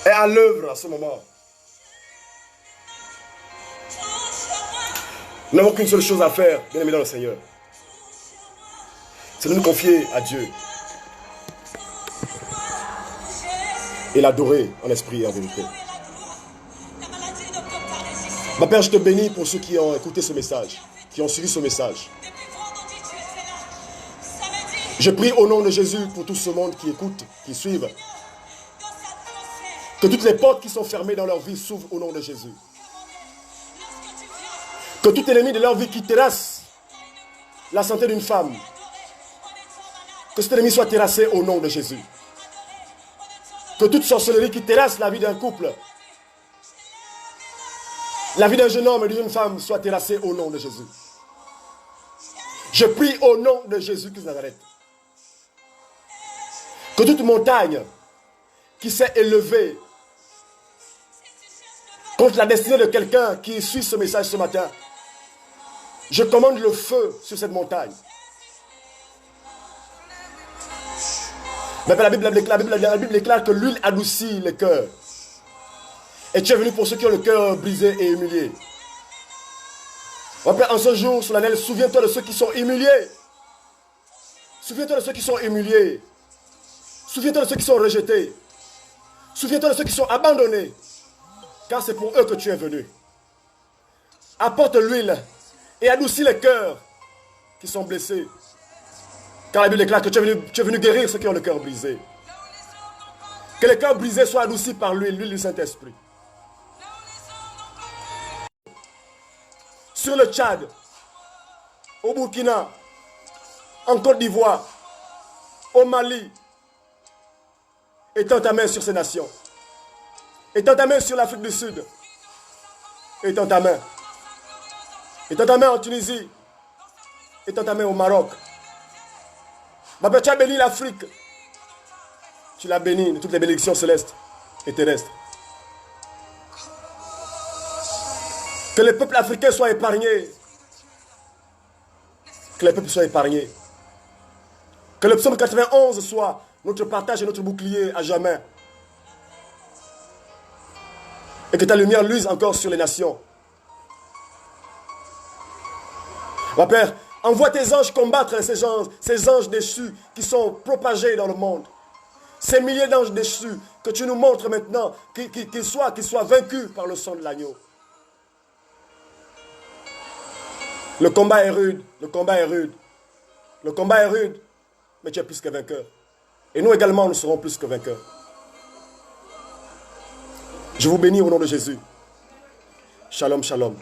est à l'œuvre à ce moment. Nous n'avons qu'une seule chose à faire, bien aimé dans le Seigneur. C'est de nous confier à Dieu. Et l'adorer en esprit et en vérité. Ma Père, je te bénis pour ceux qui ont écouté ce message, qui ont suivi ce message. Je prie au nom de Jésus pour tout ce monde qui écoute, qui suivent. Que toutes les portes qui sont fermées dans leur vie s'ouvrent au nom de Jésus. Que tout ennemi de leur vie qui terrasse la santé d'une femme, que cet ennemi soit terrassé au nom de Jésus. Que toute sorcellerie qui terrasse la vie d'un couple, la vie d'un jeune homme et d'une jeune femme soit terrassée au nom de Jésus. Je prie au nom de Jésus-Christ de Nazareth. Que toute montagne qui s'est élevée contre la destinée de quelqu'un qui suit ce message ce matin, je commande le feu sur cette montagne. Mais la Bible déclare que l'huile adoucit le cœur. Et tu es venu pour ceux qui ont le cœur brisé et humilié. En ce jour solennel, souviens-toi de ceux qui sont humiliés. Souviens-toi de ceux qui sont humiliés. Souviens-toi de ceux qui sont rejetés. Souviens-toi de ceux qui sont abandonnés. Car c'est pour eux que tu es venu. Apporte l'huile et adoucis les cœurs qui sont blessés. Car la Bible déclare que tu es venu guérir ceux qui ont le cœur brisé. Que les cœurs brisés soient adoucis par l'huile du Saint-Esprit. Sur le Tchad, au Burkina, en Côte d'Ivoire, au Mali, étends ta main sur ces nations. Étends ta main sur l'Afrique du Sud. Étends ta main. Étends ta main en Tunisie. Étends ta main au Maroc. Ma père, tu as béni l'Afrique. Tu l'as béni de toutes les bénédictions célestes et terrestres. Que les peuples africains soient épargnés. Que les peuples soient épargnés. Que le psaume 91 soit notre partage et notre bouclier à jamais. Et que ta lumière luise encore sur les nations. Ma Père, envoie tes anges combattre ces anges déchus qui sont propagés dans le monde. Ces milliers d'anges déchus que tu nous montres maintenant, qu'ils soient vaincus par le sang de l'agneau. Le combat est rude, le combat est rude. Le combat est rude, mais tu es plus que vainqueur. Et nous également, nous serons plus que vainqueurs. Je vous bénis au nom de Jésus. Shalom, shalom.